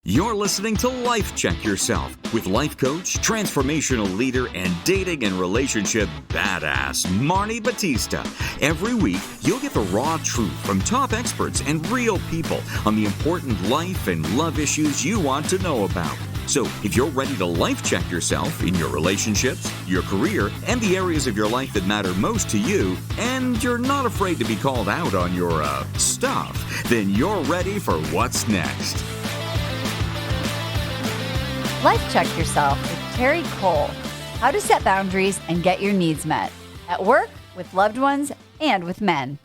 You're listening to Life Check Yourself with life coach, transformational leader, and dating and relationship badass, Marni Batista. Every week, you'll get the raw truth from top experts and real people on the important life and love issues you want to know about. So if you're ready to life check yourself in your relationships, your career, and the areas of your life that matter most to you, and you're not afraid to be called out on your stuff, then you're ready for what's next. Life Check Yourself with Terri Cole. How to set boundaries and get your needs met at work, with loved ones, and with men.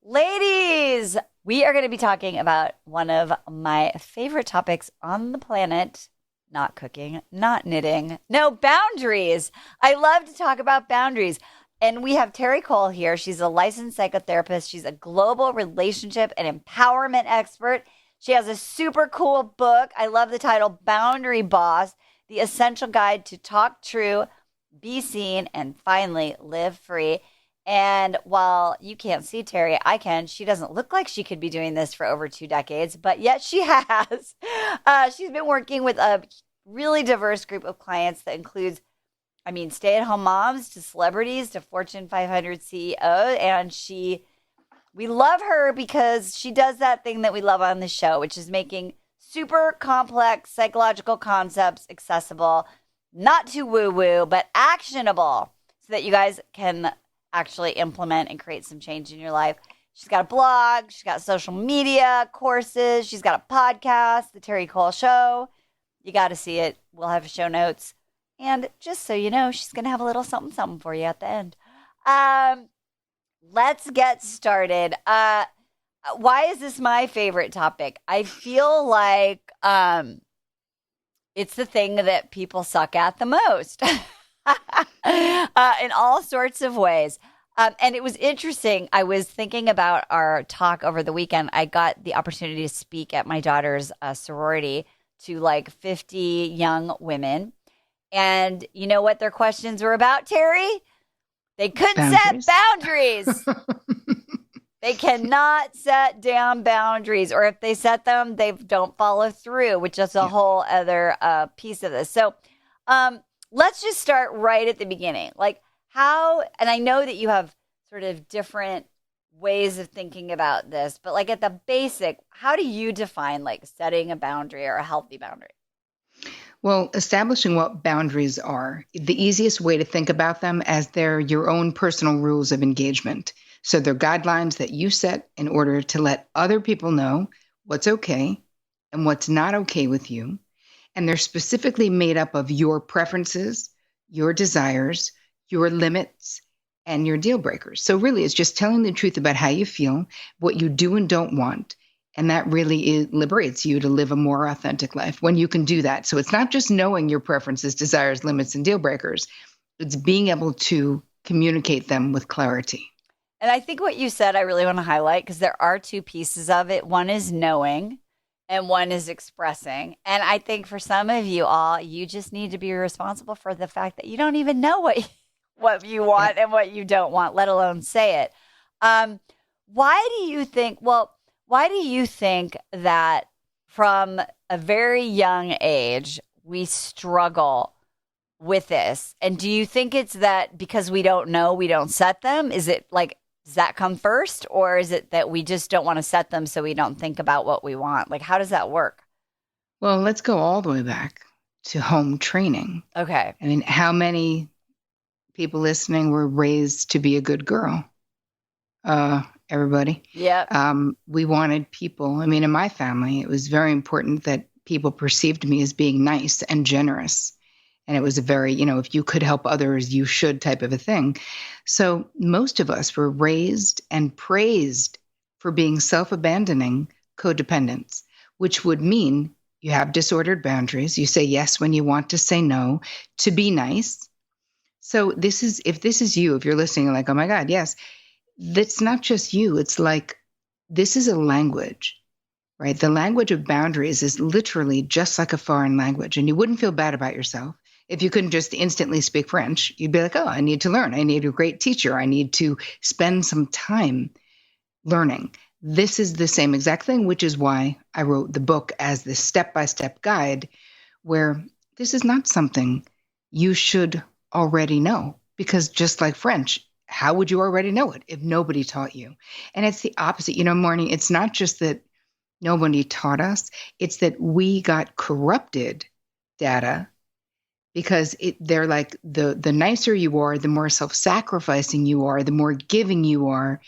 Ladies, we are going to be talking about one of my favorite topics on the planet. Not cooking, not knitting. No, boundaries. I love to talk about boundaries. And we have Terri Cole here. She's a licensed psychotherapist. She's a global relationship and empowerment expert. She has a super cool book. I love the title, Boundary Boss, The Essential Guide to Talk True, Be Seen, and Finally Live Free. And while you can't see Terri, I can. She doesn't look like she could be doing this for over 2 decades, but yet she has. She's been working with a really diverse group of clients that includes, stay-at-home moms to celebrities to Fortune 500 CEOs. And we love her because she does that thing that we love on the show, which is making super complex psychological concepts accessible, not too woo-woo, but actionable so that you guys can actually implement and create some change in your life. She's got a blog, she's got social media courses, she's got a podcast, The Terri Cole Show. You got to see it. We'll have show notes. And just so you know, she's going to have a little something for you at the end. Let's get started. Why is this my favorite topic? I feel like it's the thing that people suck at the most in all sorts of ways. And it was interesting. I was thinking about our talk over the weekend. I got the opportunity to speak at my daughter's sorority to like 50 young women. And you know what their questions were about, Terri? They couldn't set boundaries. They cannot set damn boundaries. Or if they set them, they don't follow through, which is a whole other piece of this. So let's just start right at the beginning. Like how, and I know that you have sort of different ways of thinking about this, but like at the basic, how do you define like setting a boundary or a healthy boundary? Well, establishing what boundaries are, the easiest way to think about them as they're your own personal rules of engagement. So they're guidelines that you set in order to let other people know what's okay and what's not okay with you. And they're specifically made up of your preferences, your desires, your limits, and your deal breakers. So really, it's just telling the truth about how you feel, what you do and don't want. And that really liberates you to live a more authentic life when you can do that. So it's not just knowing your preferences, desires, limits, and deal breakers. It's being able to communicate them with clarity. And I think what you said, I really want to highlight because there are 2 pieces of it. One is knowing and one is expressing. And I think for some of you all, you just need to be responsible for the fact that you don't even know what you want and what you don't want, let alone say it. Why do you think that from a very young age, we struggle with this? And do you think it's that because we don't know, we don't set them? Is it like, does that come first? Or is it that we just don't want to set them so we don't think about what we want? Like, how does that work? Well, let's go all the way back to home training. Okay. I mean, how many people listening were raised to be a good girl? Everybody. Yeah. We wanted people. I mean, in my family, it was very important that people perceived me as being nice and generous. And it was a very, if you could help others, you should type of a thing. So most of us were raised and praised for being self-abandoning codependents, which would mean you have disordered boundaries. You say yes when you want to say no, to be nice. So if this is you, if you're listening, like, oh my God, yes. That's not just you. It's like, this is a language, right? The language of boundaries is literally just like a foreign language. And you wouldn't feel bad about yourself if you couldn't just instantly speak French. You'd be like, oh, I need to learn. I need a great teacher. I need to spend some time learning. this is the same exact thing, which is why I wrote the book as this step-by-step guide where this is not something you should already know. Because just like French, how would you already know it if nobody taught you? And it's the opposite. Marnie, it's not just that nobody taught us, it's that we got corrupted data because they're like the nicer you are, the more self-sacrificing you are, the more giving you are,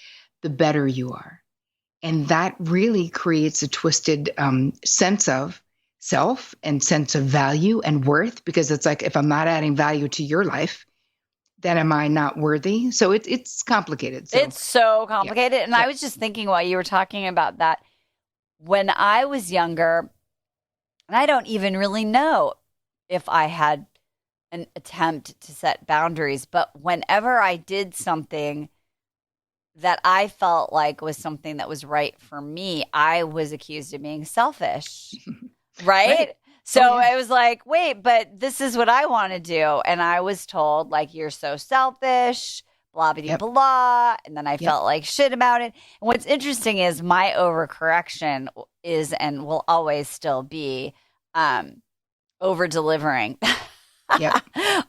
the better you are. And that really creates a twisted sense of self and sense of value and worth, because it's like, if I'm not adding value to your life, then am I not worthy? So it's complicated. So, it's so complicated. Yeah. And I was just thinking while you were talking about that, when I was younger, and I don't even really know if I had an attempt to set boundaries, but whenever I did something that I felt like was something that was right for me, I was accused of being selfish. Right? So I was like, wait, but this is what I want to do. And I was told, like, you're so selfish, blah, blah, blah. And then I felt like shit about it. And what's interesting is my overcorrection is and will always still be over delivering,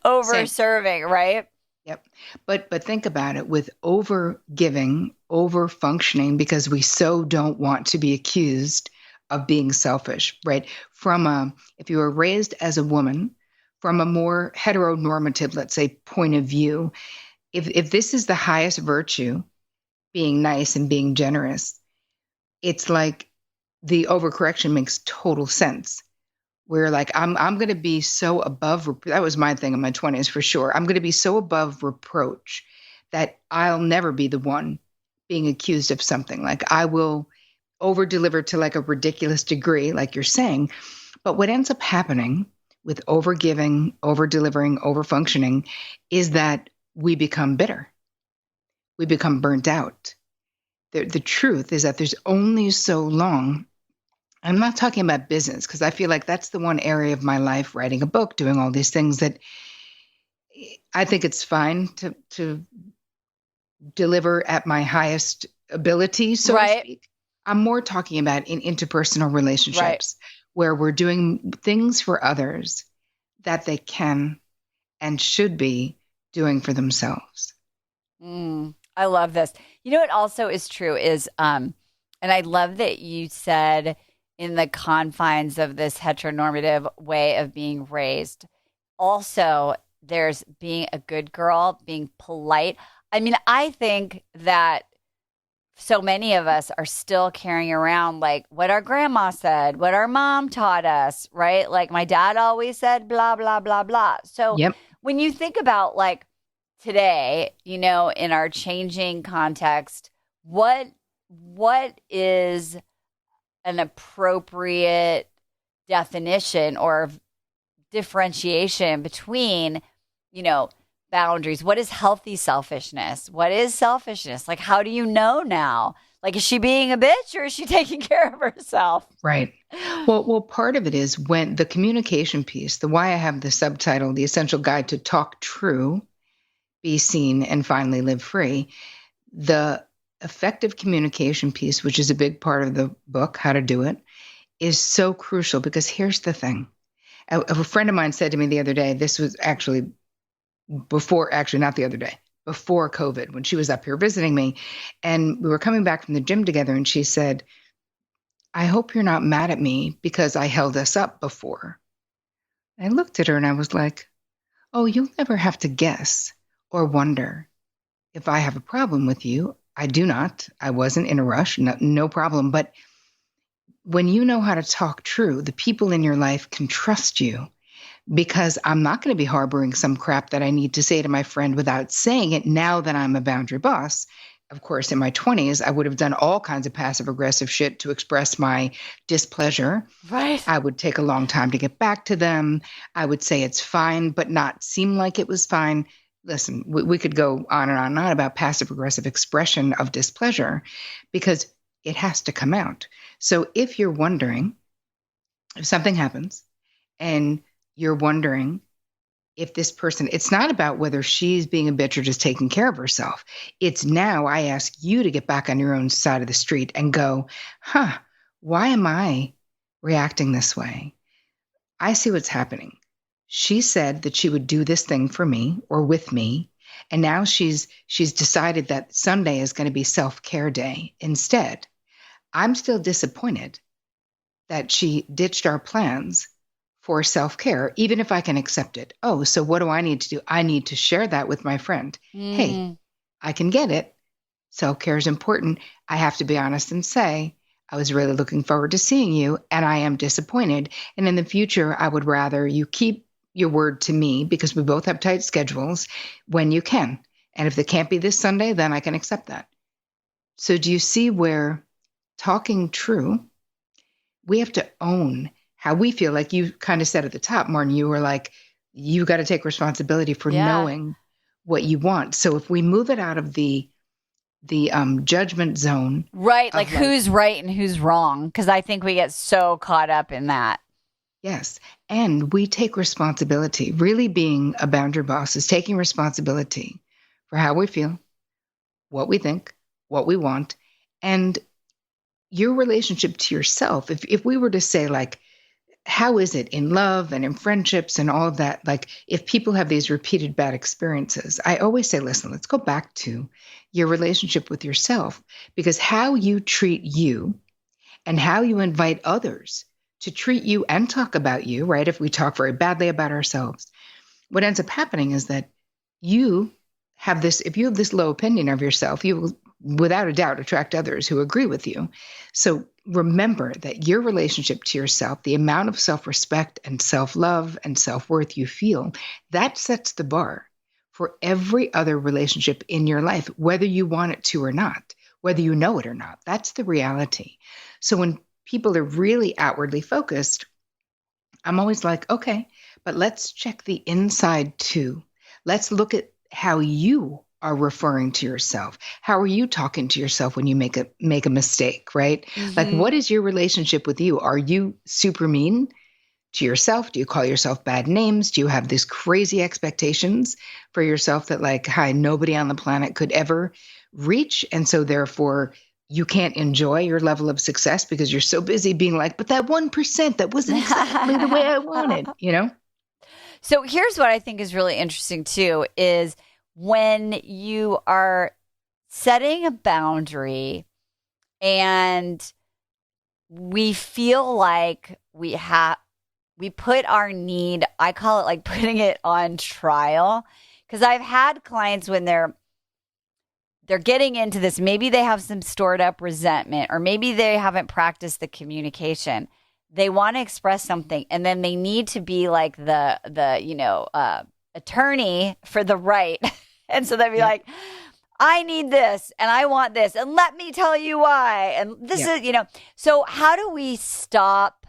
over serving, right? Yep. But think about it, with over giving, over functioning, because we so don't want to be accused of being selfish, right? If you were raised as a woman, from a more heteronormative, let's say, point of view, if this is the highest virtue, being nice and being generous, it's like the overcorrection makes total sense. Where like, I'm going to be so above, that was my thing in my 20s for sure. I'm going to be so above reproach that I'll never be the one being accused of something. Like, I will over deliver to like a ridiculous degree, like you're saying. But what ends up happening with over giving, over delivering, over functioning is that we become bitter. We become burnt out. The truth is that there's only so long. I'm not talking about business, because I feel like that's the one area of my life, writing a book, doing all these things, that I think it's fine to deliver at my highest ability, so to speak. I'm more talking about in interpersonal relationships where we're doing things for others that they can and should be doing for themselves. I love this. You know what also is true is, and I love that you said, in the confines of this heteronormative way of being raised, also there's being a good girl, being polite. I mean, I think that so many of us are still carrying around like what our grandma said, what our mom taught us, right? Like my dad always said, blah, blah, blah, blah. So when you think about like today, in our changing context, what is an appropriate definition or differentiation between, boundaries? What is healthy selfishness? What is selfishness? Like, how do you know now? Like, is she being a bitch or is she taking care of herself? Right. Well, part of it is when the communication piece, why I have the subtitle, The Essential Guide to Talk True, Be Seen, and Finally Live Free. The effective communication piece, which is a big part of the book, How to Do It, is so crucial, because here's the thing. A friend of mine said to me the other day, this was actually not the other day, before COVID, when she was up here visiting me, and we were coming back from the gym together, and she said, I hope you're not mad at me because I held us up before. I looked at her and I was like, oh, you'll never have to guess or wonder if I have a problem with you. I do not. I wasn't in a rush, no problem. But when you know how to talk true, the people in your life can trust you, because I'm not going to be harboring some crap that I need to say to my friend without saying it now that I'm a boundary boss. Of course, in my 20s, I would have done all kinds of passive aggressive shit to express my displeasure. Right. I would take a long time to get back to them. I would say it's fine, but not seem like it was fine. Listen, we could go on and on and on about passive aggressive expression of displeasure, because it has to come out. So if you're wondering, if something happens and you're wondering, if this person, it's not about whether she's being a bitch or just taking care of herself. It's now I ask you to get back on your own side of the street and go, why am I reacting this way? I see what's happening. She said that she would do this thing for me or with me. And now she's decided that Sunday is going to be self-care day instead. I'm still disappointed that she ditched our plans for self-care, even if I can accept it. Oh, so what do I need to do? I need to share that with my friend. Hey, I can get it. Self-care is important. I have to be honest and say, I was really looking forward to seeing you, and I am disappointed. And in the future, I would rather you keep your word to me, because we both have tight schedules, when you can. And if it can't be this Sunday, then I can accept that. So do you see where talking true, we have to own how we feel? Like you kind of said at the top, Martin, you were like, you got to take responsibility for knowing what you want. So if we move it out of the judgment zone. Right. Like who's right and who's wrong. Because I think we get so caught up in that. Yes. And we take responsibility. Really being a boundary boss is taking responsibility for how we feel, what we think, what we want, and your relationship to yourself. If we were to say, like, how is it in love and in friendships and all of that? Like, if people have these repeated bad experiences, I always say, listen, let's go back to your relationship with yourself, because how you treat you and how you invite others to treat you and talk about you, right? If we talk very badly about ourselves, what ends up happening is that you have this, if you have this low opinion of yourself, you will without a doubt attract others who agree with you. So remember that your relationship to yourself, the amount of self-respect and self-love and self-worth you feel, that sets the bar for every other relationship in your life, whether you want it to or not, whether you know it or not. That's the reality. So when people are really outwardly focused, I'm always like, okay, but let's check the inside too. Let's look at how you are referring to yourself. How are you talking to yourself when you make a mistake, right? Like, what is your relationship with you? Are you super mean to yourself? Do you call yourself bad names? Do you have these crazy expectations for yourself that, like, hi, nobody on the planet could ever reach? And so therefore you can't enjoy your level of success because you're so busy being like, but that 1%, that wasn't exactly the way I wanted, you know? So here's what I think is really interesting too, is when you are setting a boundary and we feel like we put our need, I call it like putting it on trial. Because I've had clients when they're getting into this, maybe they have some stored up resentment, or maybe they haven't practiced the communication. They want to express something, and then they need to be like the attorney for the right. And so they'd be like, I need this and I want this, and let me tell you why. And this is, so how do we stop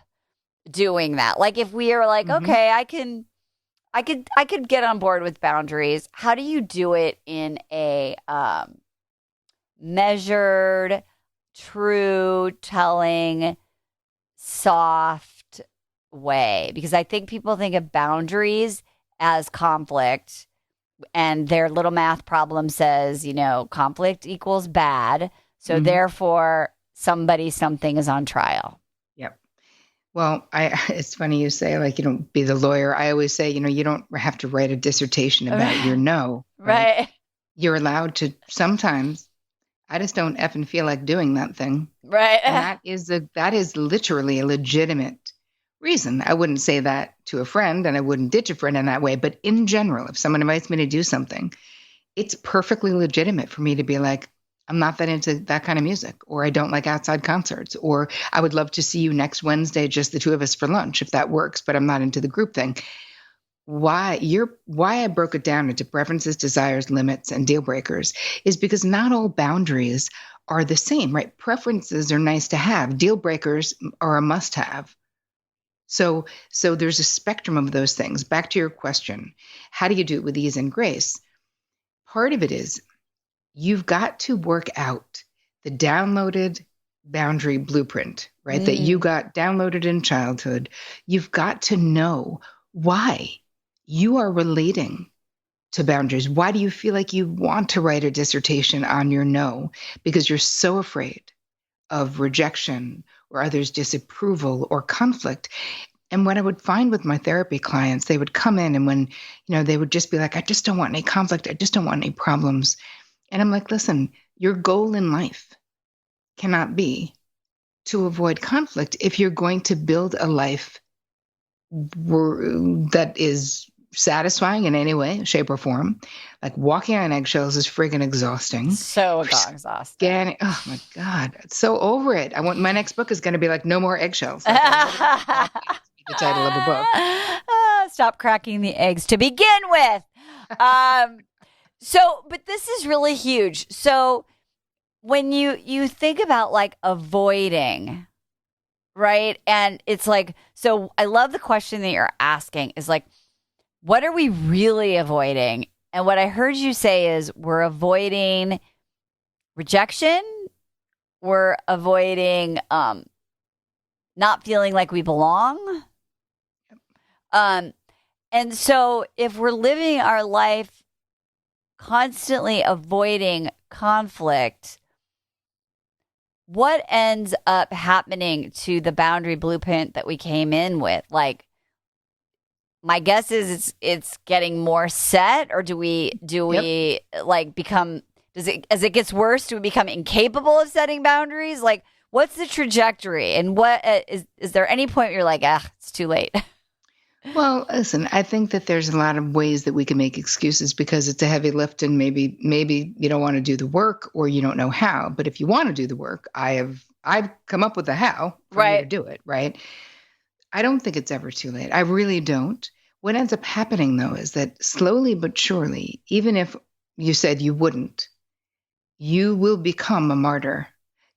doing that? Like, if we are like, okay, I could get on board with boundaries. How do you do it in a measured, true telling, soft way? Because I think people think of boundaries as conflict, and their little math problem says, conflict equals bad. So therefore something is on trial. Yep. Well, it's funny you say, like, be the lawyer. I always say, you don't have to write a dissertation about your no. Right. You're allowed to sometimes. I just don't effing feel like doing that thing. Right. And that is literally a legitimate reason. I wouldn't say that to a friend, and I wouldn't ditch a friend in that way. But in general, if someone invites me to do something, it's perfectly legitimate for me to be like, I'm not that into that kind of music, or I don't like outside concerts, or I would love to see you next Wednesday, just the two of us for lunch, if that works, but I'm not into the group thing. Why I broke it down into preferences, desires, limits, and deal breakers is because not all boundaries are the same, right? Preferences are nice to have. Deal breakers are a must have. So there's a spectrum of those things. Back to your question, how do you do it with ease and grace? Part of it is you've got to work out the downloaded boundary blueprint, right? That you got downloaded in childhood. You've got to know why you are relating to boundaries. Why do you feel like you want to write a dissertation on your no? Because you're so afraid of rejection or others' disapproval or conflict. And what I would find with my therapy clients, they would come in and when, they would just be like, I just don't want any conflict. I just don't want any problems. And I'm like, listen, your goal in life cannot be to avoid conflict if you're going to build a life that is satisfying in any way, shape, or form. Like walking on eggshells is friggin' exhausting. So exhausting. Oh my God. So over it. My next book is going to be like, no more eggshells. Like, the title of a book. Stop cracking the eggs to begin with. But this is really huge. So when you think about like avoiding, right? And it's like, so I love the question that you're asking is like, what are we really avoiding? And what I heard you say is we're avoiding rejection. We're avoiding not feeling like we belong. And so if we're living our life constantly avoiding conflict, what ends up happening to the boundary blueprint that we came in with? Like, my guess is it's getting more set, or do we like become, as it gets worse, do we become incapable of setting boundaries? Like, what's the trajectory? And what is there any point where you're like, it's too late? Well, listen, I think that there's a lot of ways that we can make excuses because it's a heavy lift and maybe you don't want to do the work or you don't know how. But if you want to do the work, I've come up with the how for you to do it, right? I don't think it's ever too late. I really don't. What ends up happening, though, is that slowly but surely, even if you said you wouldn't, you will become a martyr.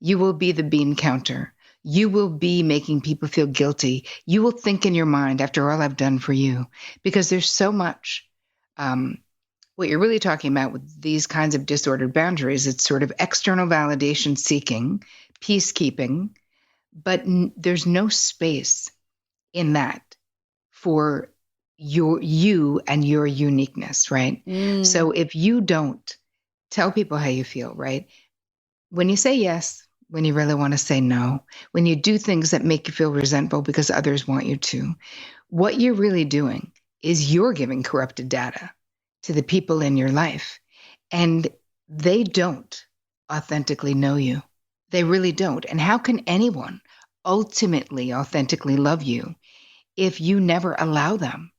You will be the bean counter. You will be making people feel guilty. You will think in your mind, after all I've done for you, because there's so much. What you're really talking about with these kinds of disordered boundaries, it's sort of external validation seeking, peacekeeping, but there's no space in that for you and your uniqueness, right? So if you don't tell people how you feel, right? When you say yes, when you really want to say no, when you do things that make you feel resentful because others want you to, what you're really doing is you're giving corrupted data to the people in your life, and they don't authentically know you. They really don't. And how can anyone ultimately authentically love you if you never allow them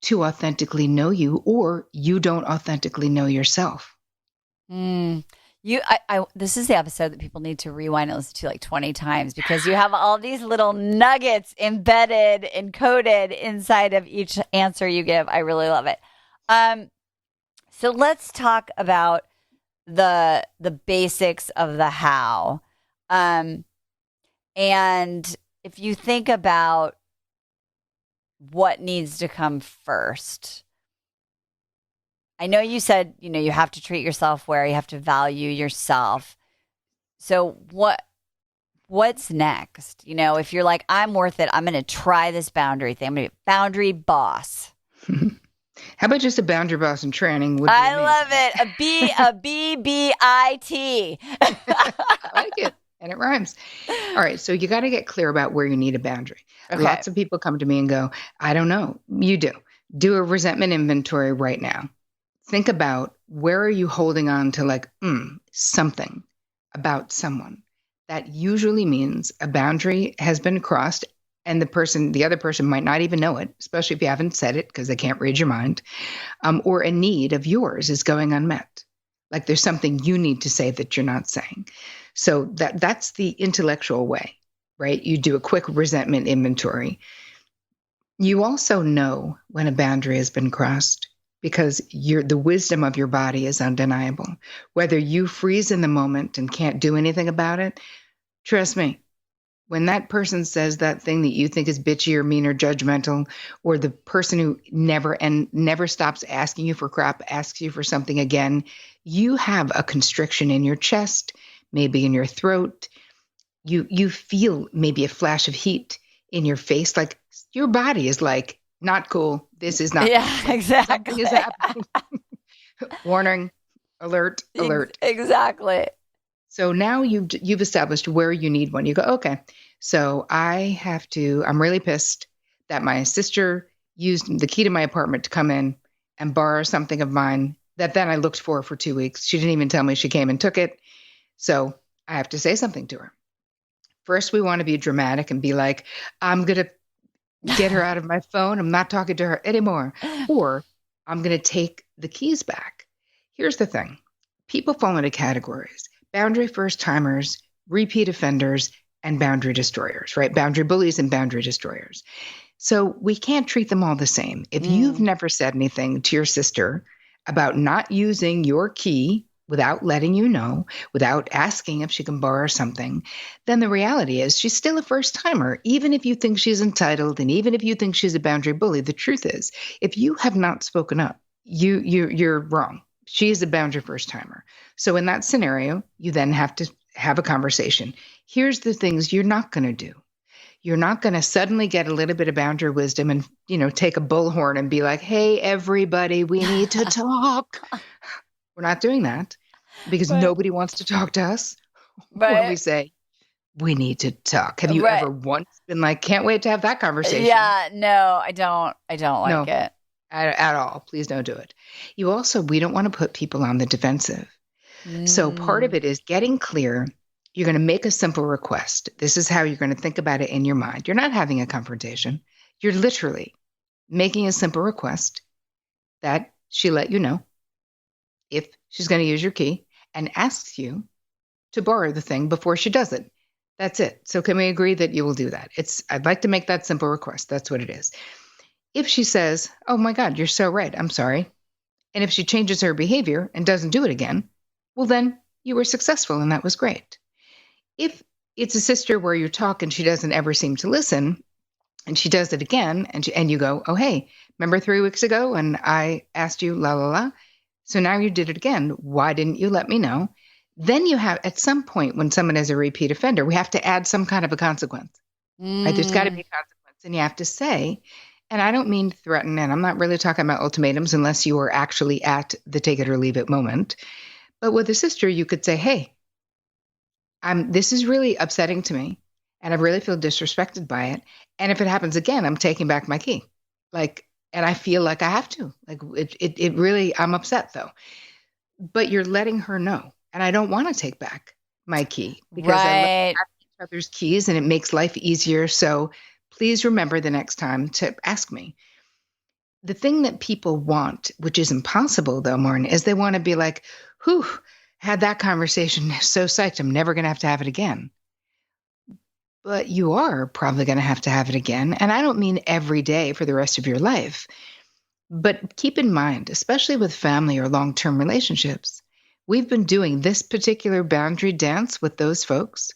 to authentically know you, or you don't authentically know yourself? This is the episode that people need to rewind and listen to like 20 times because you have all these little nuggets embedded, encoded inside of each answer you give. I really love it. So let's talk about the basics of the how. And if you think about what needs to come first, I know you said, you have to treat yourself where you have to value yourself. So what's next? If you're like, I'm worth it, I'm going to try this boundary thing. I'm going to be a boundary boss. How about just a boundary boss in training? I love it. A BBIT. I like it. And it rhymes. All right. So you got to get clear about where you need a boundary. Okay. Lots of people come to me and go, I don't know. You do. Do a resentment inventory right now. Think about where are you holding on to like something about someone. That usually means a boundary has been crossed and the other person might not even know it, especially if you haven't said it because they can't read your mind, or a need of yours is going unmet. Like there's something you need to say that you're not saying. So that's the intellectual way, right? You do a quick resentment inventory. You also know when a boundary has been crossed because the wisdom of your body is undeniable. Whether you freeze in the moment and can't do anything about it, trust me, when that person says that thing that you think is bitchy or mean or judgmental, or the person who never stops asking you for crap, asks you for something again, you have a constriction in your chest, maybe in your throat. You feel maybe a flash of heat in your face, like your body is like, Not cool. This is not Yeah, cool. Something exactly. is happening. Warning, alert, alert. Exactly. So now you've established where you need one. You go, okay. So I'm really pissed that my sister used the key to my apartment to come in and borrow something of mine that then I looked for 2 weeks. She didn't even tell me she came and took it. So I have to say something to her. First, we want to be dramatic and be like, I'm going to get her out of my phone. I'm not talking to her anymore. Or I'm going to take the keys back. Here's the thing. People fall into categories: boundary first timers, repeat offenders, and boundary destroyers, right? Boundary bullies and boundary destroyers. So we can't treat them all the same. If you've never said anything to your sister about not using your key without letting you know, without asking if she can borrow something, then the reality is she's still a first timer. Even if you think she's entitled and even if you think she's a boundary bully, the truth is, if you have not spoken up, you're wrong. She is a boundary first timer. So in that scenario, you then have to have a conversation. Here's the things you're not going to do. You're not going to suddenly get a little bit of boundary wisdom and, take a bullhorn and be like, hey, everybody, we need to talk. We're not doing that because nobody wants to talk to us when we say we need to talk. Have you ever once been like, can't wait to have that conversation? Yeah, no, I don't. I don't like it. At all. Please don't do it. We don't want to put people on the defensive. So part of it is getting clear. You're going to make a simple request. This is how you're going to think about it in your mind. You're not having a confrontation. You're literally making a simple request that she let you know if she's going to use your key and asks you to borrow the thing before she does it. That's it. So can we agree that you will do that? I'd like to make that simple request. That's what it is. If she says, oh my God, you're so right, I'm sorry. And if she changes her behavior and doesn't do it again, well, then you were successful and that was great. If it's a sister where you talk and she doesn't ever seem to listen and she does it again and you go, oh, hey, remember 3 weeks ago when I asked you la, la, la? So now you did it again. Why didn't you let me know? Then you have, at some point when someone is a repeat offender, we have to add some kind of a consequence. Right? There's got to be a consequence. And you have to say, and I don't mean threaten, and I'm not really talking about ultimatums unless you are actually at the take it or leave it moment. But with a sister, you could say, hey, this is really upsetting to me, and I really feel disrespected by it. And if it happens again, I'm taking back my key. And I feel like I have to. It really, I'm upset though. But you're letting her know, and I don't want to take back my key because I let each other's keys, and it makes life easier. So please remember the next time to ask me. The thing that people want, which is impossible though, Marni, is they want to be like, whew, had that conversation, so psyched, I'm never going to have it again. But you are probably going to have it again. And I don't mean every day for the rest of your life. But keep in mind, especially with family or long-term relationships, we've been doing this particular boundary dance with those folks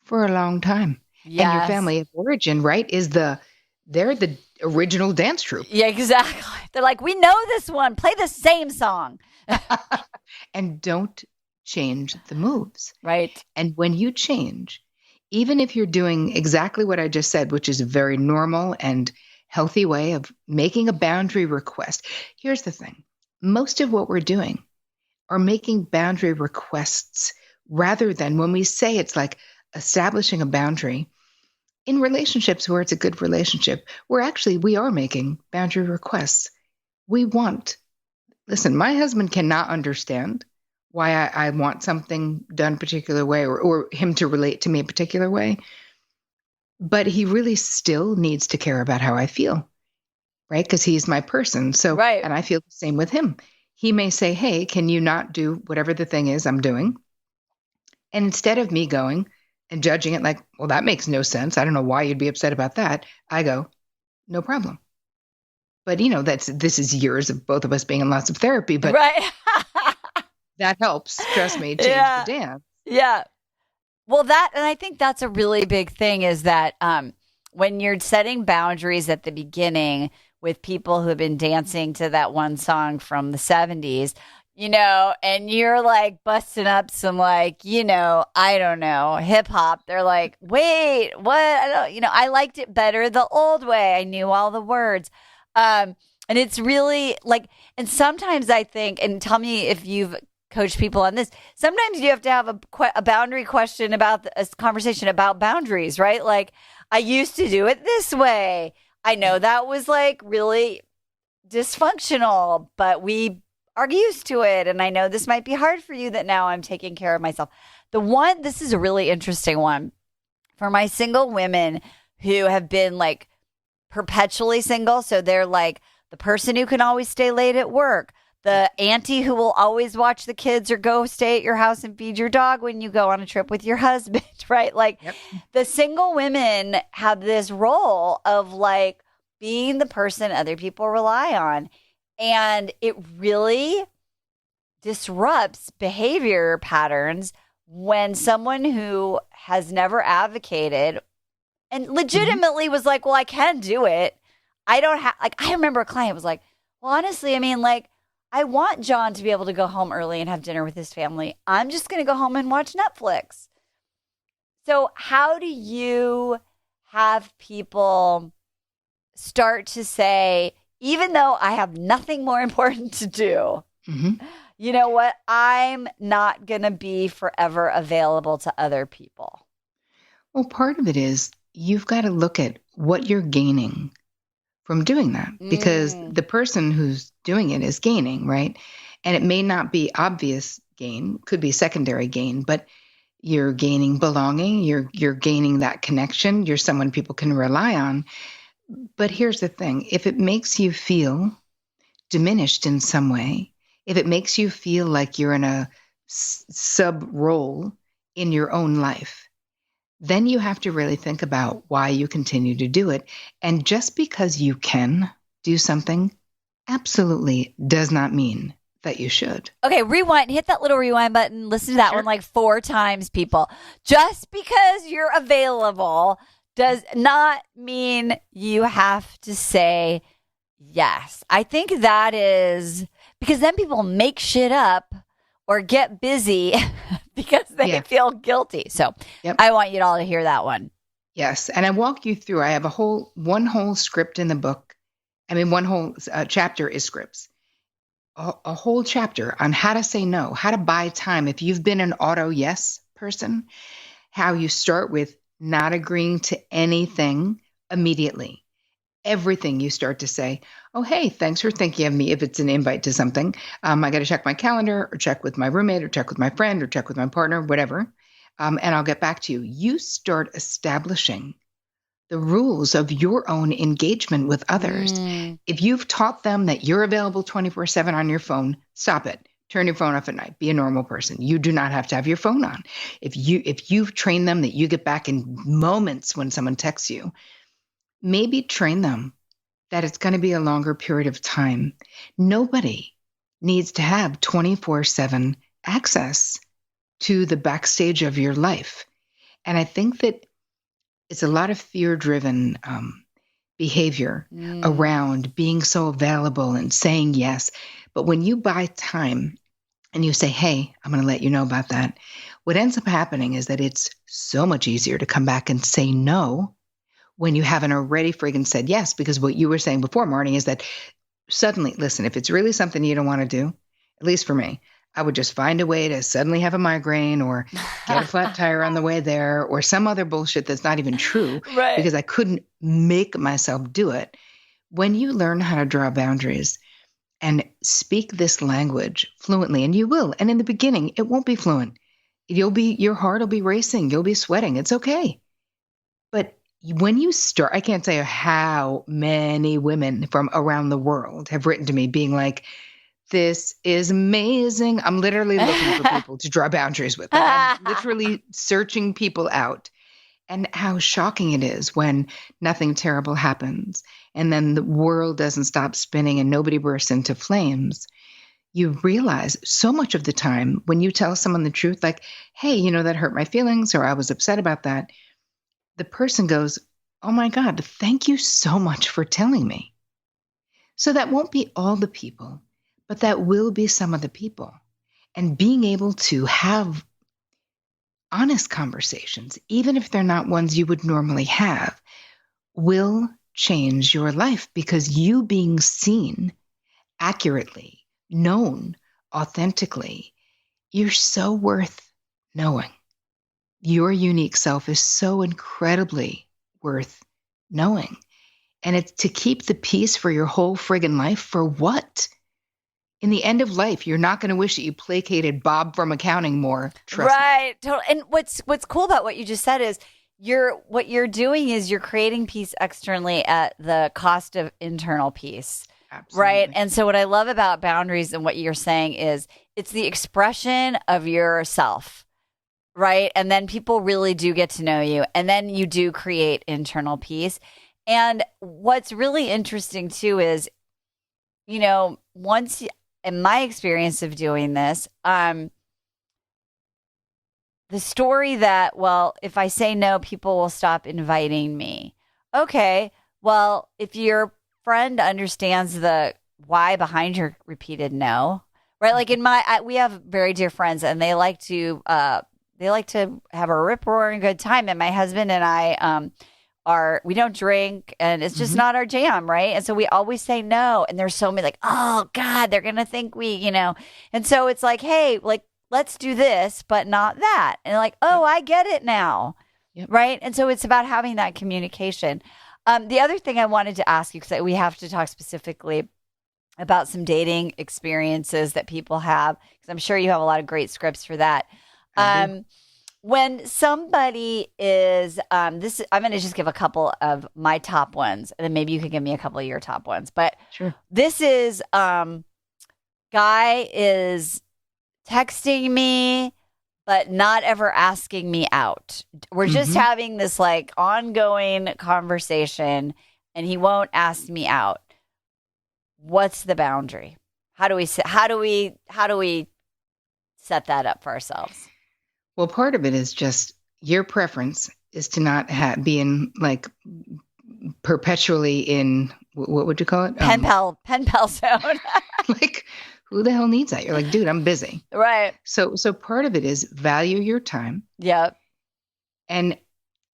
for a long time. Yes. And your family of origin, right, they're the original dance troupe. Yeah, exactly. They're like, we know this one. Play the same song. And don't change the moves. Right. And when you change, even if you're doing exactly what I just said, which is a very normal and healthy way of making a boundary request. Here's the thing. Most of what we're doing are making boundary requests rather than when we say it's like establishing a boundary in relationships where it's a good relationship, we are making boundary requests. Listen, my husband cannot understand why I want something done a particular way or him to relate to me a particular way. But he really still needs to care about how I feel, right? Because he's my person. So, right. And I feel the same with him. He may say, hey, can you not do whatever the thing is I'm doing? And instead of me going and judging it like, well, that makes no sense, I don't know why you'd be upset about that, I go, no problem. But, this is years of both of us being in lots of therapy, but right. that helps, trust me, change the dance. Yeah. Well, and I think that's a really big thing is that when you're setting boundaries at the beginning with people who have been dancing to that one song from the 70s, and you're like busting up some I don't know, hip hop. They're like, wait, what? I liked it better the old way. I knew all the words. And it's really like, and sometimes I think, and tell me if you've coached people on this, sometimes you have to have a boundary question about a conversation about boundaries, right? Like, I used to do it this way. I know that was like really dysfunctional, but we are used to it. And I know this might be hard for you that now I'm taking care of myself. This is a really interesting one for my single women who have been like perpetually single. So they're like the person who can always stay late at work, the auntie who will always watch the kids or go stay at your house and feed your dog when you go on a trip with your husband, right? Like the single women have this role of like being the person other people rely on. And it really disrupts behavior patterns when someone who has never advocated and legitimately was like, well, I can do it. I don't have, like, I remember a client was like, well, honestly, I mean, like, I want John to be able to go home early and have dinner with his family. I'm just going to go home and watch Netflix. So how do you have people start to say, even though I have nothing more important to do, you know what? I'm not going to be forever available to other people. Well, part of it is you've got to look at what you're gaining from doing that, because the person who's doing it is gaining, right? And it may not be obvious gain, could be secondary gain, but you're gaining belonging, you're gaining that connection, you're someone people can rely on. But here's the thing, if it makes you feel diminished in some way, if it makes you feel like you're in a sub role in your own life, then you have to really think about why you continue to do it. And just because you can do something absolutely does not mean that you should. Okay, rewind. Hit that little rewind button. Listen to that one like 4 times, people. Just because you're available does not mean you have to say yes. I think that is because then people make shit up or get busy because they feel guilty. So I want you all to hear that one. Yes. And I walk you through, I have one whole script in the book. I mean, one whole chapter is scripts. A whole chapter on how to say no, how to buy time. If you've been an auto yes person, how you start with not agreeing to anything immediately. Everything you start to say, oh, hey, thanks for thinking of me. If it's an invite to something, I got to check my calendar or check with my roommate or check with my friend or check with my partner, whatever. And I'll get back to you. You start establishing the rules of your own engagement with others. If you've taught them that you're available 24/7 on your phone, stop it. Turn your phone off at night. Be a normal person. You do not have to have your phone on. If you've trained them that you get back in moments when someone texts you, maybe train them that it's going to be a longer period of time. Nobody needs to have 24/7 access to the backstage of your life. And I think that it's a lot of fear-driven behavior around being so available and saying yes. But when you buy time and you say, hey, I'm going to let you know about that, what ends up happening is that it's so much easier to come back and say no when you haven't already friggin' said yes. Because what you were saying before, Marni, is that suddenly, listen, if it's really something you don't want to do, at least for me, I would just find a way to suddenly have a migraine or get a flat tire on the way there or some other bullshit that's not even true because I couldn't make myself do it. When you learn how to draw boundaries and speak this language fluently, and you will, and in the beginning, it won't be fluent. Your heart will be racing. You'll be sweating. It's okay. But when you start, I can't tell you how many women from around the world have written to me being like, this is amazing. I'm literally looking for people to draw boundaries with. Like, I'm literally searching people out. And how shocking it is when nothing terrible happens and then the world doesn't stop spinning and nobody bursts into flames. You realize so much of the time when you tell someone the truth, like, hey, that hurt my feelings or I was upset about that, the person goes, oh my God, thank you so much for telling me. So that won't be all the people, but that will be some of the people. And being able to have honest conversations, even if they're not ones you would normally have, will change your life because you being seen accurately, known authentically, you're so worth knowing. Your unique self is so incredibly worth knowing. And it's to keep the peace for your whole friggin' life for what? In the end of life, you're not going to wish that you placated Bob from accounting more. Trust me. Right. Totally. And what's cool about what you just said is what you're doing is you're creating peace externally at the cost of internal peace. Absolutely. Right. And so what I love about boundaries and what you're saying is it's the expression of yourself. Right. And then people really do get to know you. And then you do create internal peace. And what's really interesting too is, once in my experience of doing this, the story that, well, if I say no, people will stop inviting me. Okay. Well, if your friend understands the why behind your repeated no, right? Like we have very dear friends and they like to have a rip roaring good time. And my husband and I, we don't drink and it's just not our jam, right? And so we always say no. And there's so many like, oh God, they're going to think and so it's like, hey, like, let's do this, but not that. And like, oh, I get it now. Yep. Right. And so it's about having that communication. The other thing I wanted to ask you, because we have to talk specifically about some dating experiences that people have, because I'm sure you have a lot of great scripts for that. When somebody is, I'm going to just give a couple of my top ones, and then maybe you can give me a couple of your top ones. But Sure. This is, guy is texting me, but not ever asking me out. We're just having this like ongoing conversation, and he won't ask me out. What's the boundary? How do we set that up for ourselves? Well, part of it is just your preference is to not be in like perpetually in what would you call it? Pen pal zone. Like, who the hell needs that? You're like, dude, I'm busy. Right. So part of it is value your time. Yep. And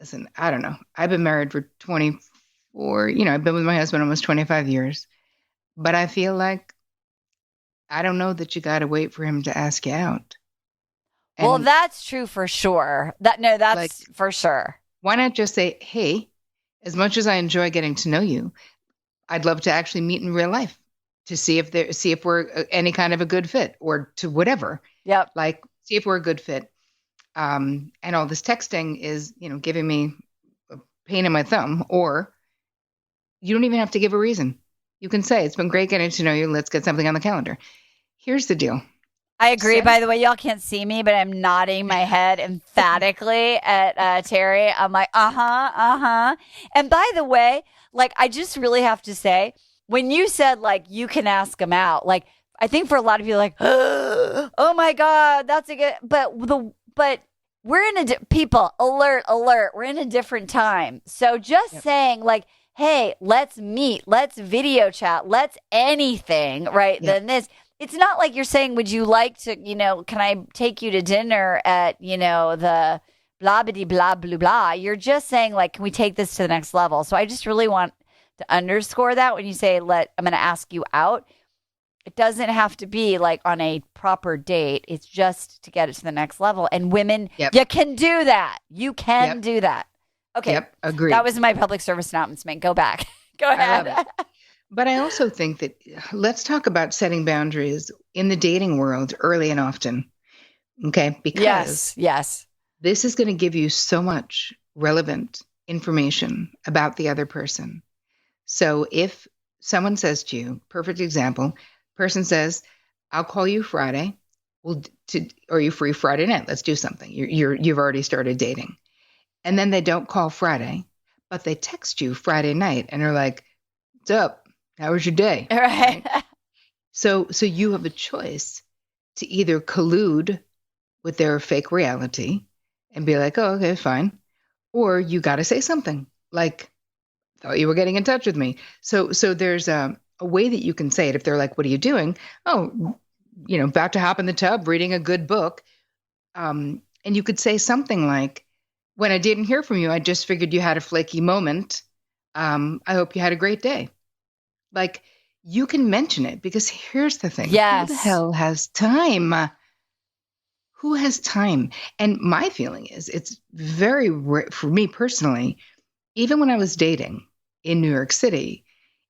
listen, I don't know. I've been married for 24, I've been with my husband almost 25 years. But I feel like I don't know that you got to wait for him to ask you out. And well, that's true for sure. That's for sure. Why not just say, hey, as much as I enjoy getting to know you, I'd love to actually meet in real life to see if we're any kind of a good fit or to whatever. Yep. Like, see if we're a good fit. And all this texting is, giving me a pain in my thumb, or you don't even have to give a reason. You can say, it's been great getting to know you. Let's get something on the calendar. Here's the deal. I agree. By the way, y'all can't see me, but I'm nodding my head emphatically at Terri. I'm like, uh-huh. And by the way, like, I just really have to say, when you said, like, you can ask them out, like, I think for a lot of you, like, oh my God, that's a good, but we're in people, alert, we're in a different time. So just saying, like, hey, let's meet, let's video chat, let's anything, right? Then this. It's not like you're saying, would you like to, can I take you to dinner at, the blah, blah, blah, blah, blah. You're just saying, like, can we take this to the next level? So I just really want to underscore that when you say, I'm going to ask you out. It doesn't have to be like on a proper date. It's just to get it to the next level. And women, you can do that. You can do that. Okay. Yep. Agreed. That was my public service announcement. Go back. Go ahead. I love it. But I also think that let's talk about setting boundaries in the dating world early and often. Okay. Because yes. This is going to give you so much relevant information about the other person. So if someone says to you, perfect example, person says, I'll call you Friday. Are you free Friday night? Let's do something. You've already started dating. And then they don't call Friday, but they text you Friday night and are like, what's up? How was your day? Right. So you have a choice to either collude with their fake reality and be like, oh, okay, fine. Or you got to say something like, thought you were getting in touch with me. So there's a way that you can say it. If they're like, what are you doing? Oh, about to hop in the tub, reading a good book. And you could say something like, when I didn't hear from you, I just figured you had a flaky moment. I hope you had a great day. Like, you can mention it, because here's the thing. Yes. Who the hell has time? Who has time? And my feeling is it's very rare for me personally, even when I was dating in New York City,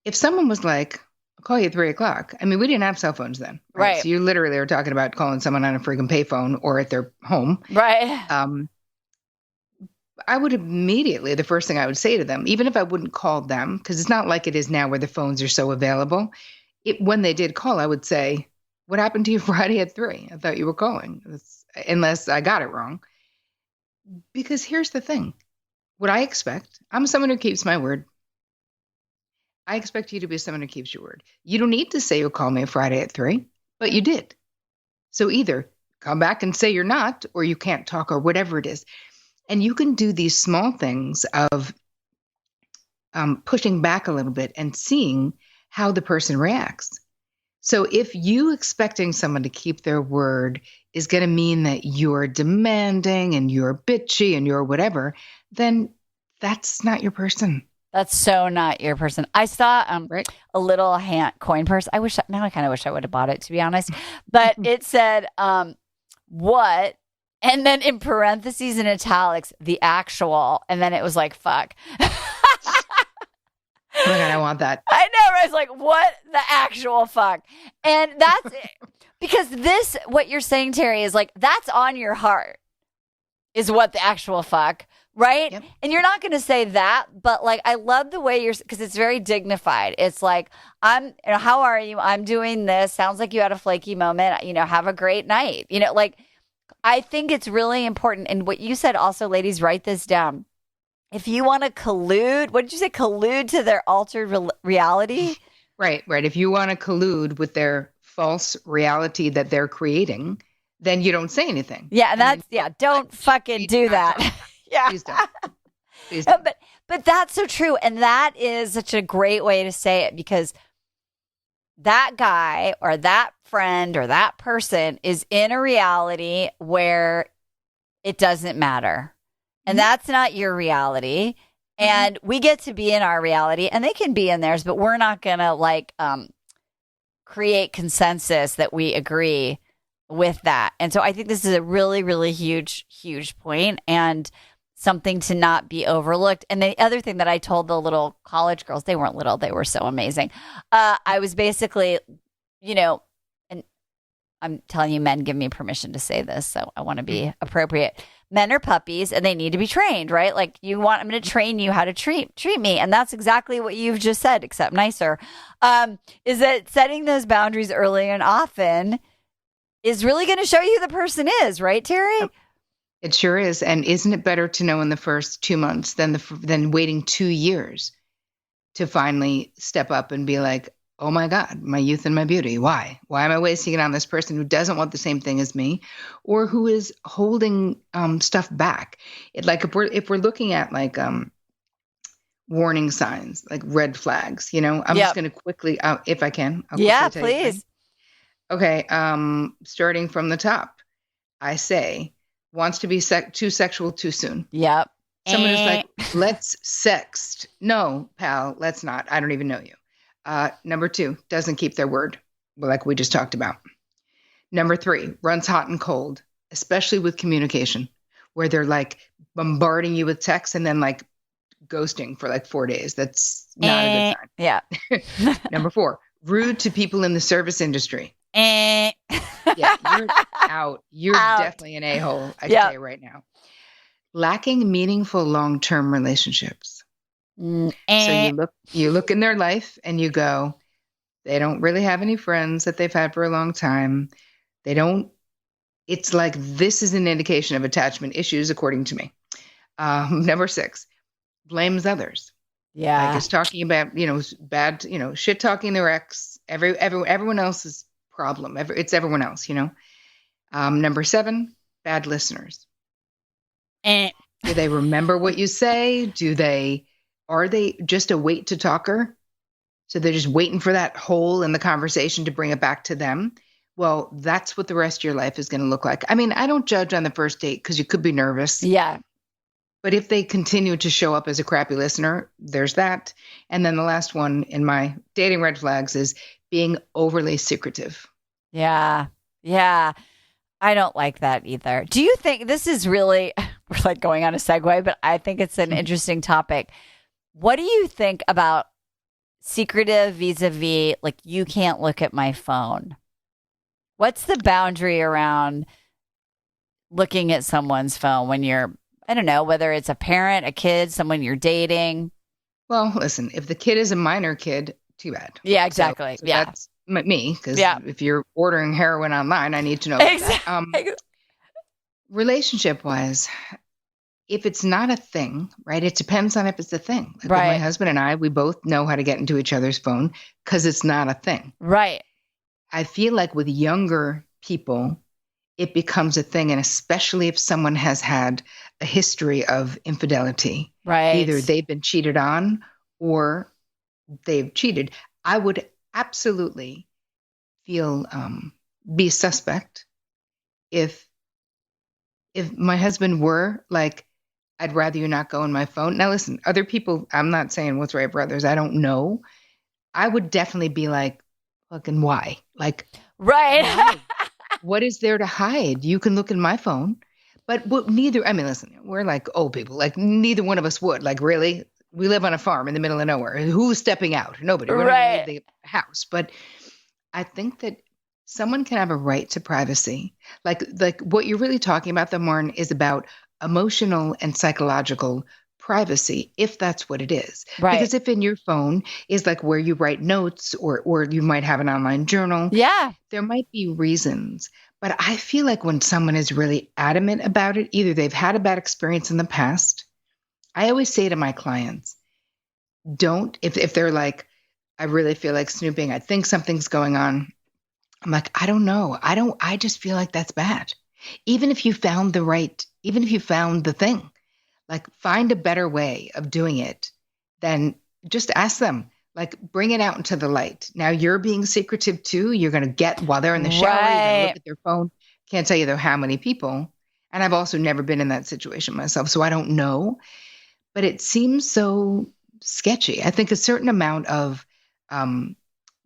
if someone was like, I'll call you at 3:00. I mean, we didn't have cell phones then. Right. So you literally are talking about calling someone on a freaking payphone or at their home. Right. I would immediately, the first thing I would say to them, even if I wouldn't call them, because it's not like it is now where the phones are so available. When they did call, I would say, what happened to you Friday at 3? I thought you were calling, unless I got it wrong. Because here's the thing. What I expect, I'm someone who keeps my word. I expect you to be someone who keeps your word. You don't need to say you'll call me Friday at 3, but you did. So either come back and say you're not, or you can't talk, or whatever it is. And you can do these small things of pushing back a little bit and seeing how the person reacts. So if you expecting someone to keep their word is going to mean that you're demanding and you're bitchy and you're whatever, then that's not your person. That's so not your person. I saw Right. a little coin purse. I kind of wish I would have bought it, to be honest. But it said, what? And then in parentheses in italics, the actual. And then it was like, fuck. Oh my God, I want that. I know. I was like, what the actual fuck? And that's it. Because what you're saying, Terri, is like, that's on your heart, is what the actual fuck. Right? Yep. And you're not going to say that, but like, I love the way because it's very dignified. It's like, how are you? I'm doing this. Sounds like you had a flaky moment. Have a great night. Like, I think it's really important. And what you said also, ladies, write this down. If you want to collude, what did you say? Collude to their altered reality? Right. If you want to collude with their false reality that they're creating, then you don't say anything. Yeah. And don't fucking do that. Yeah. Please don't. Please don't. But that's so true. And that is such a great way to say it, because that guy or that friend or that person is in a reality where it doesn't matter. And that's not your reality. And we get to be in our reality, and they can be in theirs, but we're not going to create consensus that we agree with that. And so I think this is a really, really huge, huge point, and something to not be overlooked. And the other thing that I told the little college girls, they weren't little, they were so amazing. I was basically, and I'm telling you, men give me permission to say this, so I want to be appropriate. Men are puppies, and they need to be trained, right? Like, I'm going to train you how to treat me. And that's exactly what you've just said, except nicer. Is that setting those boundaries early and often is really going to show you who the person is, right, Terri? It sure is. And isn't it better to know in the first 2 months than waiting 2 years to finally step up and be like, oh my God, my youth and my beauty. Why? Why am I wasting it on this person who doesn't want the same thing as me, or who is holding stuff back? If we're looking at warning signs, like red flags, I'm just going to quickly, if I can. Yeah, please. Okay. Starting from the top, I say, wants to be too sexual too soon. Yep. Someone is like, let's sext. No, pal, let's not. I don't even know you. Number 2, doesn't keep their word, like we just talked about. Number 3, runs hot and cold, especially with communication, where they're like bombarding you with texts and then like ghosting for like 4 days. That's not a good sign. Yeah. Number 4, rude to people in the service industry. Yeah, you're out. You're definitely an a-hole, I can tell you right now. Lacking meaningful long-term relationships. So you look in their life and you go, they don't really have any friends that they've had for a long time. It's like, this is an indication of attachment issues, according to me. Number 6, blames others. Yeah. Like, it's talking about, bad, shit talking their ex, everyone else's problem. It's everyone else, Number 7, bad listeners. Do they remember what you say? Are they just a wait to talker? So they're just waiting for that hole in the conversation to bring it back to them. Well, that's what the rest of your life is going to look like. I mean, I don't judge on the first date because you could be nervous. Yeah. But if they continue to show up as a crappy listener, there's that. And then the last one in my dating red flags is being overly secretive. Yeah. Yeah. I don't like that either. Do you think this is really, we're like going on a segue, but I think it's an interesting topic. What do you think about secretive vis-a-vis, like, you can't look at my phone? What's the boundary around looking at someone's phone when you're, I don't know, whether it's a parent, a kid, someone you're dating? Well, listen, if the kid is a minor kid, too bad. Yeah, exactly. So yeah. That's me, because if you're ordering heroin online, I need to know exactly. Relationship-wise, if it's not a thing, right, it depends on if it's a thing. Like Right. With my husband and I, we both know how to get into each other's phone because it's not a thing. Right. I feel like with younger people, it becomes a thing. And especially if someone has had a history of infidelity, Right. either they've been cheated on or they've cheated, I would absolutely feel be suspect if my husband were like, I'd rather you not go on my phone. Now, listen, other people, I'm not saying what's right, brothers. I don't know. I would definitely be like, fucking why? Like, right. why? What is there to hide? You can look in my phone. But neither, I mean, listen, we're like old people. Like, neither one of us would. Like, really? We live on a farm in the middle of nowhere. Who's stepping out? Nobody. We're not going to leave the house. But I think that someone can have a right to privacy. Like what you're really talking about, the Marn, is about emotional and psychological privacy, if that's what it is. Right. Because if in your phone is like where you write notes or you might have an online journal, there might be reasons. But I feel like when someone is really adamant about it, either they've had a bad experience in the past. I always say to my clients, don't, if they're like, I really feel like snooping, I think something's going on. I'm like, I don't know. I just feel like that's bad. Even if you found the thing, like, find a better way of doing it than just ask them, like, bring it out into the light. Now you're being secretive too. You're going to get, while they're in the shower, you're going to look at their phone. Can't tell you though how many people. And I've also never been in that situation myself, so I don't know. But it seems so sketchy. I think a certain amount of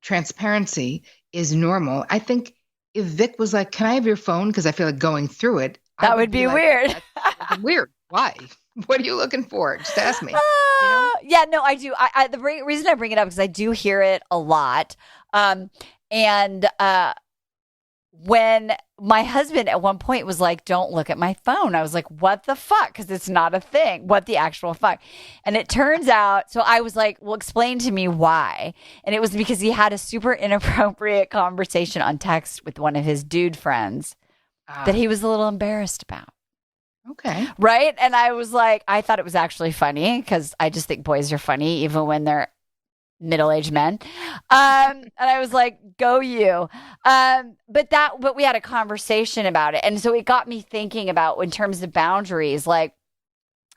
transparency is normal. I think if Vic was like, can I have your phone? Because I feel like going through it. That would be like, weird. That's weird. Why? What are you looking for? Just ask me. Yeah, no, I do. The reason I bring it up is I do hear it a lot. When my husband at one point was like, don't look at my phone, I was like, what the fuck? Because it's not a thing. What the actual fuck? And it turns out, so I was like, well, explain to me why. And it was because he had a super inappropriate conversation on text with one of his dude friends that he was a little embarrassed about. Okay. Right? And I was like, I thought it was actually funny because I just think boys are funny even when they're middle-aged men. And I was like, go you. But we had a conversation about it. And so it got me thinking about, in terms of boundaries, like,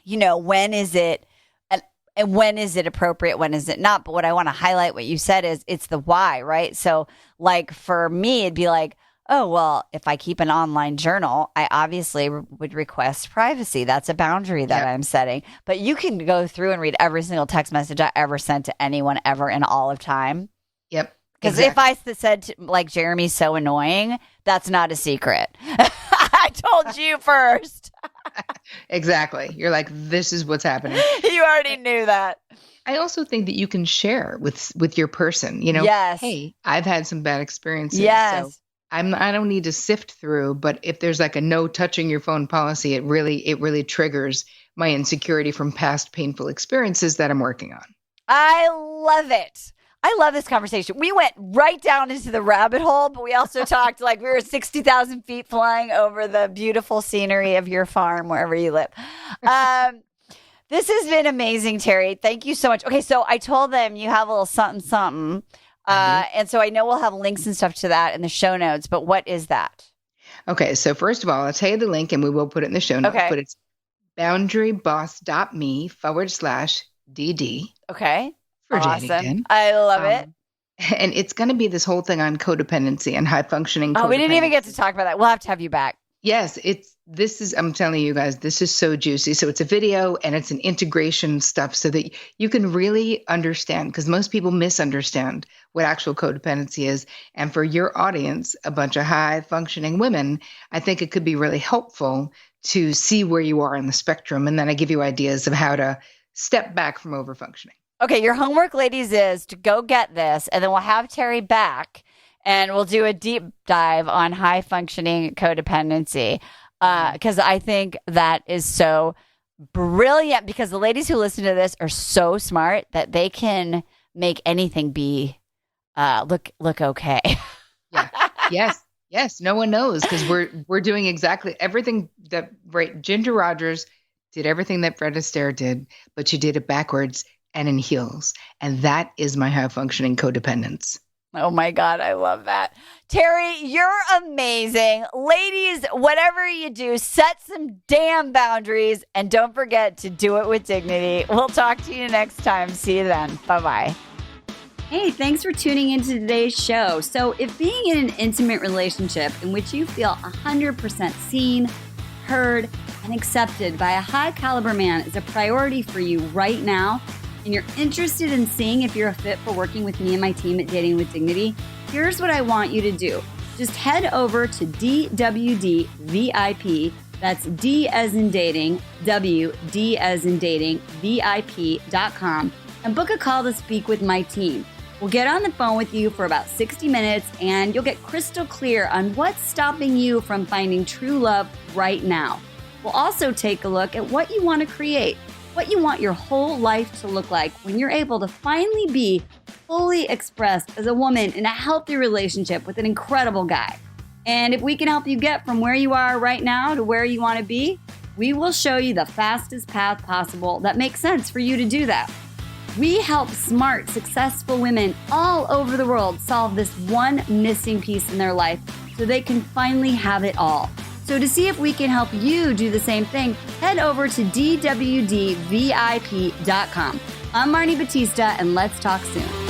when is it, and when is it appropriate? When is it not? But what I want to highlight, what you said, is it's the why, right? So like for me, it'd be like, oh, well, if I keep an online journal, I obviously would request privacy. That's a boundary that I'm setting. But you can go through and read every single text message I ever sent to anyone ever in all of time. Yep. Because if I said, like, Jeremy's so annoying, that's not a secret. I told you first. Exactly. You're like, this is what's happening. You already knew that. I also think that you can share with your person, Yes. Hey, I've had some bad experiences. Yes. So I don't need to sift through, but if there's like a no touching your phone policy, it really triggers my insecurity from past painful experiences that I'm working on. I love it. I love this conversation. We went right down into the rabbit hole, but we also talked like we were 60,000 feet flying over the beautiful scenery of your farm, wherever you live. This has been amazing, Terri. Thank you so much. Okay, so I told them you have a little something. And so I know we'll have links and stuff to that in the show notes, but what is that? Okay, so first of all, I'll tell you the link and we will put it in the show notes, but it's boundaryboss.me/DD. Okay. For awesome. dating. I love it. And it's going to be this whole thing on codependency and high functioning codependency. Oh, we didn't even get to talk about that. We'll have to have you back. Yes, I'm telling you guys, this is so juicy. So it's a video and it's an integration stuff so that you can really understand, because most people misunderstand what actual codependency is. And for your audience, a bunch of high functioning women, I think it could be really helpful to see where you are in the spectrum. And then I give you ideas of how to step back from overfunctioning. Okay, your homework, ladies, is to go get this, and then we'll have Terri back, and we'll do a deep dive on high functioning codependency, because I think that is so brilliant, because the ladies who listen to this are so smart that they can make anything be look okay. Yeah. Yes. No one knows, because we're doing exactly everything that, right? Ginger Rogers did everything that Fred Astaire did, but she did it backwards and in heels. And that is my high functioning codependence. Oh my God, I love that. Terri, you're amazing. Ladies, whatever you do, set some damn boundaries, and don't forget to do it with dignity. We'll talk to you next time. See you then. Bye-bye. Hey, thanks for tuning into today's show. So if being in an intimate relationship in which you feel 100% seen, heard, and accepted by a high caliber man is a priority for you right now, and you're interested in seeing if you're a fit for working with me and my team at Dating with Dignity, here's what I want you to do. Just head over to DWD VIP, that's D as in dating, W, D as in dating, VIP.com, and book a call to speak with my team. We'll get on the phone with you for about 60 minutes, and you'll get crystal clear on what's stopping you from finding true love right now. We'll also take a look at what you want to create, what you want your whole life to look like when you're able to finally be fully expressed as a woman in a healthy relationship with an incredible guy. And if we can help you get from where you are right now to where you want to be, we will show you the fastest path possible that makes sense for you to do that. We help smart, successful women all over the world solve this one missing piece in their life so they can finally have it all. So to see if we can help you do the same thing, head over to DWDVIP.com. I'm Marni Batista, and let's talk soon.